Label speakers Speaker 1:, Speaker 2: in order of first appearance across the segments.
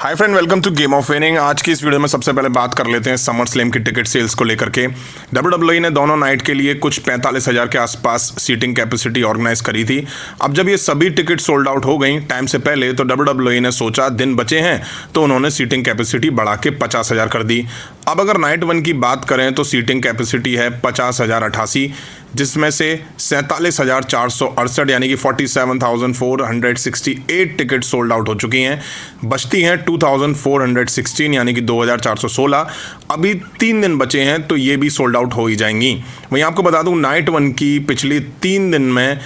Speaker 1: Hi friend, welcome to game of winning. आज की इस वीडियो में सबसे पहले बात कर लेते हैं समर स्लैम की टिकट सेल्स को लेकर के। WWE ने दोनों नाइट के लिए कुछ 45,000 के आसपास सीटिंग कैपेसिटी ऑर्गेनाइज करी थी। अब जब ये सभी टिकट सोल्ड आउट हो गई टाइम से पहले, तो WWE ने सोचा दिन बचे हैं तो उन्होंने सीटिंग कैपेसिटी बढ़ा के 50,000 कर दी। अब अगर नाइट 1 की बात करें तो सीटिंग कैपेसिटी है 50,088, जिसमें से 47,468 यानी कि 47,468 टिकट सोल्ड आउट हो चुकी हैं। बचती हैं 2,416 यानी कि 2,416। अभी 3 दिन बचे हैं तो ये भी सोल्ड आउट हो ही जाएंगी। वहीं आपको बता दूं नाइट 1 की पिछली 3 दिन में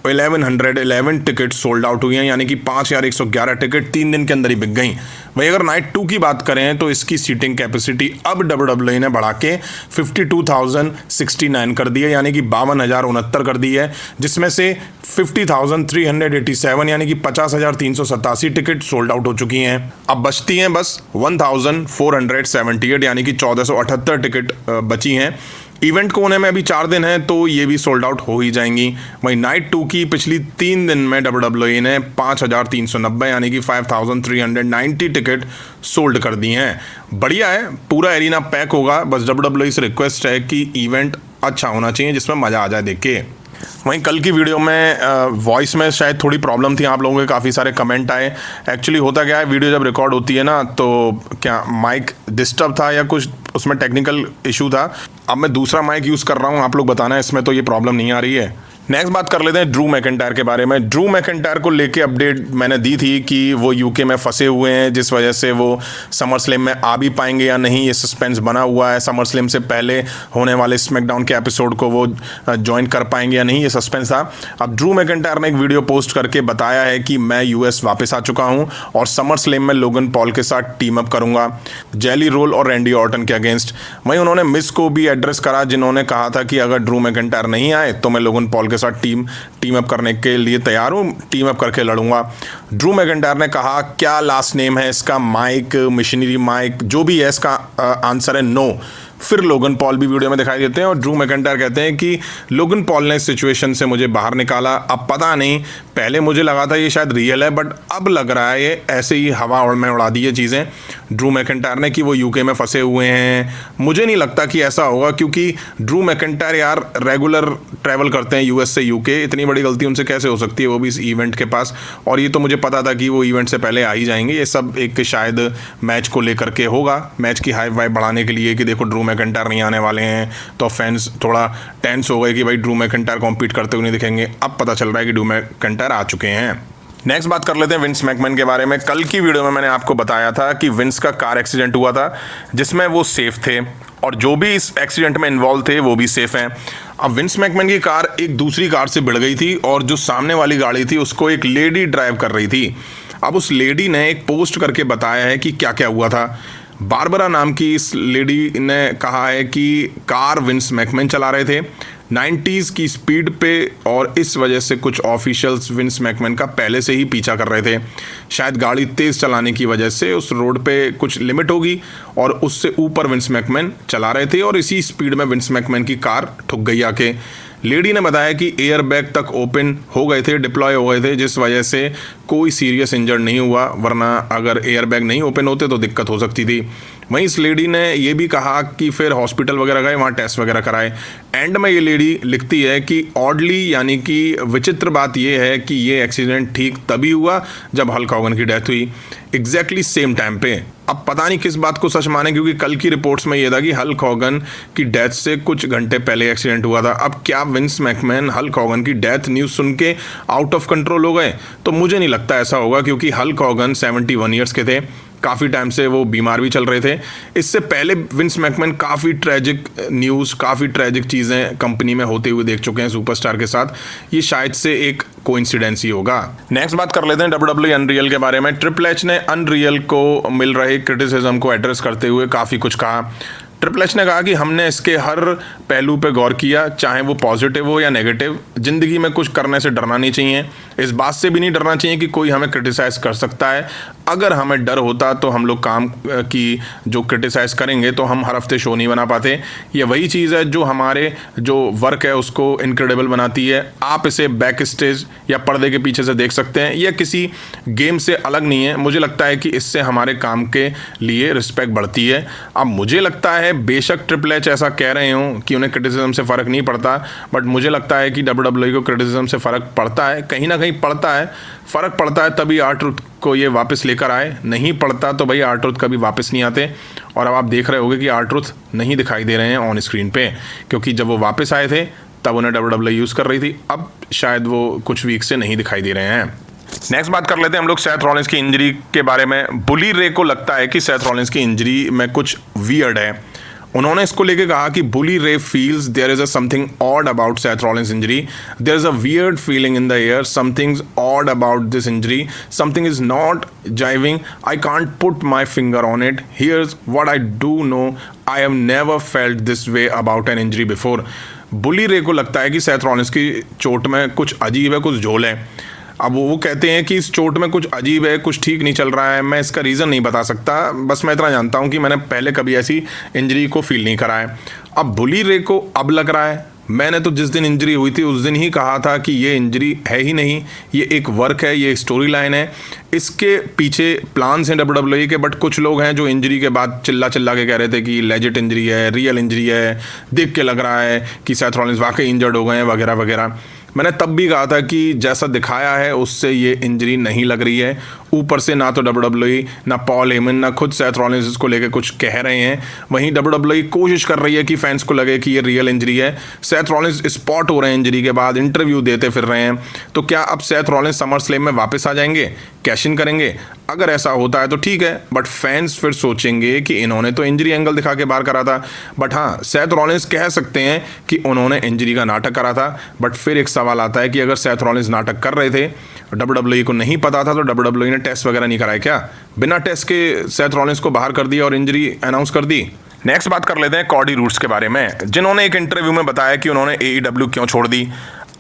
Speaker 1: 1111 टिकट सोल्ड आउट हुई हैं, यानी कि 5,111 टिकट 3 दिन के अंदर ही बिक गई। वहीं अगर नाइट 2 की बात करें तो इसकी सीटिंग कैपेसिटी अब WWE ने बढ़ा के 52,069 कर दी है, यानी कि 52,069 कर दी है, जिसमें से 50,387 यानी कि 50,387 टिकट सोल्ड आउट हो चुकी हैं। अब बचती हैं बस 1,478 यानी कि 1,478 टिकट बची हैं। इवेंट को होने में अभी 4 दिन हैं तो ये भी सोल्ड आउट हो ही जाएंगी। वहीं नाइट 2 की पिछली 3 दिन में WWE ने 5,390 यानी कि 5,390 टिकट सोल्ड कर दी हैं। बढ़िया है, पूरा एरिना पैक होगा। बस WWE से रिक्वेस्ट है कि इवेंट अच्छा होना चाहिए जिसमें मज़ा आ जाए देख के। वहीं कल की वीडियो में वॉइस में शायद थोड़ी प्रॉब्लम थी, आप लोगों के काफ़ी सारे कमेंट आए। एक्चुअली होता क्या है, वीडियो जब रिकॉर्ड होती है ना तो क्या माइक डिस्टर्ब था या कुछ उसमें टेक्निकल इशू था। अब मैं दूसरा माइक यूज़ कर रहा हूँ, आप लोग बताना इसमें तो ये प्रॉब्लम नहीं आ रही है। नेक्स्ट बात कर लेते हैं ड्रू मैकिंटायर के बारे में। ड्रू मैकिंटायर को लेके अपडेट मैंने दी थी कि वो यूके में फंसे हुए हैं, जिस वजह से वो समर स्लैम में आ भी पाएंगे या नहीं, ये सस्पेंस बना हुआ है। समर स्लैम से पहले होने वाले स्मैकडाउन के एपिसोड को वो ज्वाइन कर पाएंगे या नहीं, ये सस्पेंस था। अब ड्रू मैकिंटायर ने एक वीडियो पोस्ट करके बताया है कि मैं यूएस वापस आ चुका हूँ और समर स्लैम में लोगन पॉल के साथ टीम अप करूँगा जेली रोल और रैंडी ऑर्टन के अगेंस्ट। वहीं उन्होंने मिस को भी एड्रेस करा, जिन्होंने कहा था कि अगर ड्रू मैकिंटायर नहीं आए तो मैं लोगन पॉल के साथ टीम अप करने के लिए तैयार हूं, टीम अप करके लड़ूंगा। ड्रू मैकिंटायर ने कहा क्या लास्ट नेम है इसका, माइक, मिशनरी माइक, जो भी है इसका आंसर है नो। फिर लोगन पॉल भी वीडियो में दिखाई देते हैं और ड्रू मैकिंटायर कहते हैं कि लोगन पॉल ने इस सिचुएशन से मुझे बाहर निकाला। अब पता नहीं, पहले मुझे लगा था ये शायद रियल है, बट अब लग रहा है ये ऐसे ही हवा में उड़ा दी है चीज़ें ड्रू मैकिंटायर ने कि वो यूके में फंसे हुए हैं। मुझे नहीं लगता कि ऐसा होगा, क्योंकि ड्रू मैकिंटायर यार रेगुलर ट्रैवल करते हैं यूएस से यूके। इतनी बड़ी गलती उनसे कैसे हो सकती है, वो भी इस इवेंट के पास। और ये तो मुझे पता था कि वो इवेंट से पहले आ ही जाएंगे। ये सब एक शायद मैच को लेकर के होगा, मैच की हाइप वाइप बढ़ाने के लिए कि देखो ड्रू मैकिंटायर नहीं आने वाले हैं, तो फैंस थोड़ा टेंस हो गए कि भाई ड्रू मैकिंटायर कॉम्पीट करते हुए नहीं दिखेंगे। अब पता चल रहा है कि ड्रू मैकिंटायर आ चुके हैं। नेक्स्ट बात कर लेते हैं विंस मैकमैन के बारे में। कल की वीडियो में मैंने आपको बताया था कि विंस का कार एक्सीडेंट हुआ था जिसमें वो सेफ थे और जो भी इस एक्सीडेंट में इन्वॉल्व थे वो भी सेफ हैं। अब विंस मैकमैन की कार एक दूसरी कार से भिड़ गई थी और जो सामने वाली गाड़ी थी उसको एक लेडी ड्राइव कर रही थी। अब उस लेडी ने एक पोस्ट करके बताया है कि क्या क्या हुआ था। बारबरा नाम की इस लेडी ने कहा है कि कार विंस मैकमैन चला रहे थे 90s की स्पीड पे, और इस वजह से कुछ ऑफिशियल्स विंस मैकमैन का पहले से ही पीछा कर रहे थे। शायद गाड़ी तेज़ चलाने की वजह से उस रोड पे कुछ लिमिट होगी और उससे ऊपर विंस मैकमैन चला रहे थे और इसी स्पीड में विंस मैकमैन की कार ठुक गई आके। लेडी ने बताया कि एयर बैग तक ओपन हो गए थे, डिप्लॉय हो गए थे, जिस वजह से कोई सीरियस इंजर्ड नहीं हुआ, वरना अगर एयर बैग नहीं ओपन होते तो दिक्कत हो सकती थी। वहीं इस लेडी ने ये भी कहा कि फिर हॉस्पिटल वगैरह गए, वहाँ टेस्ट वगैरह कराए। एंड में ये लेडी लिखती है कि ऑडली यानी कि विचित्र बात ये है कि ये एक्सीडेंट ठीक तभी हुआ जब हल्क हॉगन की डेथ हुई, एग्जैक्टली सेम टाइम पे। अब पता नहीं किस बात को सच माने, क्योंकि कल की रिपोर्ट्स में ये था कि हल्क हॉगन की डेथ से कुछ घंटे पहले एक्सीडेंट हुआ था। अब क्या विंस मैकमैन हल्क हॉगन की डेथ न्यूज़ सुन के आउट ऑफ कंट्रोल हो गए? तो मुझे नहीं लगता ऐसा होगा, क्योंकि हल्क हॉगन 71 ईयर्स के थे, काफ़ी टाइम से वो बीमार भी चल रहे थे। इससे पहले विंस मैकमैन काफ़ी ट्रेजिक न्यूज़, काफ़ी ट्रेजिक चीज़ें कंपनी में होते हुए देख चुके हैं सुपरस्टार के साथ। ये शायद से एक कोइंसिडेंस ही होगा। नेक्स्ट बात कर लेते हैं WWE अनरियल के बारे में। ट्रिपल एच ने अनरियल को मिल रहे क्रिटिसिज्म को एड्रेस करते हुए काफ़ी कुछ कहा। ट्रिपल एच ने कहा कि हमने इसके हर पहलू पे गौर किया, चाहे वो पॉजिटिव हो या नेगेटिव। ज़िंदगी में कुछ करने से डरना नहीं चाहिए, इस बात से भी नहीं डरना चाहिए कि कोई हमें क्रिटिसाइज़ कर सकता है। अगर हमें डर होता तो हम लोग काम की जो क्रिटिसाइज़ करेंगे तो हम हर हफ्ते शो नहीं बना पाते। ये वही चीज़ है जो हमारे जो वर्क है उसको इनक्रेडिबल बनाती है। आप इसे बैक स्टेज या पर्दे के पीछे से देख सकते हैं, यह किसी गेम से अलग नहीं है। मुझे लगता है कि इससे हमारे काम के लिए रिस्पेक्ट बढ़ती है। अब मुझे लगता है बेशक ट्रिपल एच ऐसा कह रहे हो कि उन्हें क्रिटिसिज्म से फ़र्क नहीं पड़ता, बट मुझे लगता है कि WWE को क्रिटिसिज्म से फ़र्क पड़ता है, कहीं ना कहीं पड़ता है। फ़र्क पड़ता है तभी R-Truth को ये वापस लेकर आए, नहीं पड़ता तो भाई R-Truth कभी वापस नहीं आते। और अब आप देख रहे होंगे कि R-Truth नहीं दिखाई दे रहे हैं ऑन स्क्रीन पे, क्योंकि जब वो वापस आए थे तब उन्हें WWE यूज़ कर रही थी, अब शायद वो कुछ वीक से नहीं दिखाई दे रहे हैं। नेक्स्ट बात कर लेते हैं हम लोग सेथ रॉलिंस की इंजरी के बारे में। बुली रे को लगता है कि सेथ रॉलिंस की इंजरी में कुछ वियर्ड है। उन्होंने इसको लेके कहा कि Bully Ray feels there is a something odd about Seth Rollins injury, there is a weird feeling in the air, something odd about this injury, something is not jiving, I can't put my finger on it, here's what I do know, I have never felt this way about an injury before. Bully Ray को लगता है कि Seth Rollins की चोट में कुछ अजीब है, कुछ झोल है। अब वो कहते हैं कि इस चोट में कुछ अजीब है, कुछ ठीक नहीं चल रहा है, मैं इसका रीज़न नहीं बता सकता, बस मैं इतना जानता हूँ कि मैंने पहले कभी ऐसी इंजरी को फील नहीं करा है। अब बुली रे को अब लग रहा है, मैंने तो जिस दिन इंजरी हुई थी उस दिन ही कहा था कि ये इंजरी है ही नहीं, ये एक वर्क है, ये स्टोरी लाइन है, इसके पीछे प्लान्स हैं WWE के। बट कुछ लोग हैं जो इंजरी के बाद चिल्ला चिल्ला के कह रहे थे कि लेजिट इंजरी है, रियल इंजरी है, देख के लग रहा है कि सेथ रॉलिंस वाकई इंजर्ड हो गए हैं वगैरह वगैरह। मैंने तब भी कहा था कि जैसा दिखाया है उससे ये इंजरी नहीं लग रही है। ऊपर से ना तो WWE, ना पॉल हेमन, ना खुद सेथ रॉलिंस इसको लेके कुछ कह रहे हैं। वहीं WWE कोशिश कर रही है कि फैंस को लगे कि ये रियल इंजरी है। सेथ रॉलिंस स्पॉट हो रहे हैं इंजरी के बाद, इंटरव्यू देते फिर रहे हैं। तो क्या अब सेथ रॉलिंस समर स्लैम में वापस आ जाएंगे, कैश इन करेंगे? अगर ऐसा होता है तो ठीक है, बट फैंस फिर सोचेंगे कि इन्होंने तो इंजरी एंगल दिखा के बाहर करा था। बट हाँ, सेथ रॉलिंस कह सकते हैं कि उन्होंने इंजरी का नाटक करा था। बट फिर एक सवाल आता है कि अगर सेथ रॉलिंस नाटक कर रहे थे, WWE को नहीं पता था, तो WWE ने टेस्ट वगैरह नहीं कराए क्या? बिना टेस्ट के सेथ रॉलिंस को बाहर कर दिया और इंजरी अनाउंस कर दी। नेक्स्ट बात कर लेते हैं कॉडी रूड्स के बारे में, जिन्होंने एक इंटरव्यू में बताया कि उन्होंने AEW क्यों छोड़ दी।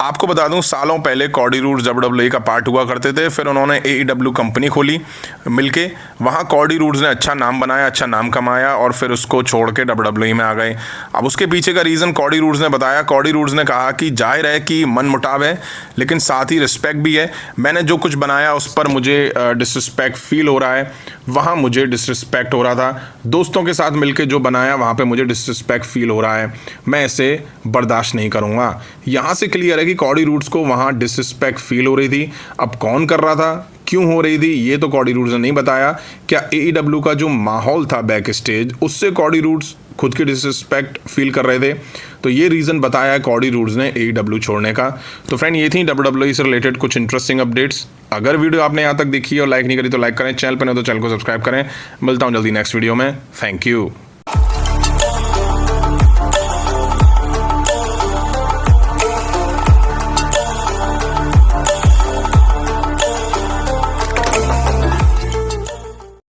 Speaker 1: आपको बता दूं, सालों पहले कॉडी रूड्स WWE का पार्ट हुआ करते थे, फिर उन्होंने AEW कंपनी खोली मिलके। वहाँ कॉडी रूड्स ने अच्छा नाम बनाया, अच्छा नाम कमाया और फिर उसको छोड़ के WWE में आ गए। अब उसके पीछे का रीज़न कॉडी रूड्स ने बताया। कॉडी रूड्स ने कहा कि जाहिर है कि मन मुटाव है, लेकिन साथ ही रिस्पेक्ट भी है। मैंने जो कुछ बनाया उस पर मुझे डिसरिस्पेक्ट फील हो रहा है, वहाँ मुझे डिसरिस्पेक्ट हो रहा था। दोस्तों के साथ मिलके जो बनाया वहाँ पे मुझे डिसरिस्पेक्ट फील हो रहा है, मैं इसे बर्दाश्त नहीं करूँगा। यहाँ से क्लियर है कि कॉडी रूड्स को वहाँ डिसरिस्पेक्ट फील हो रही थी। अब कौन कर रहा था, क्यों हो रही थी, ये तो कॉडी रूड्स ने नहीं बताया। क्या AEW का जो माहौल था बैक स्टेज, उससे कॉडी रूड्स खुद की डिसरिस्पेक्ट फील कर रहे थे? तो ये रीज़न बताया है कॉडी रूड्स ने AEW छोड़ने का। तो फ्रेंड, ये थी WWE से रिलेटेड कुछ इंटरेस्टिंग अपडेट्स। अगर वीडियो आपने यहाँ तक देखी और लाइक नहीं करी तो लाइक करें, चैनल पर नहीं तो चैनल को सब्सक्राइब करें। मिलता हूँ जल्दी नेक्स्ट वीडियो में। Thank you.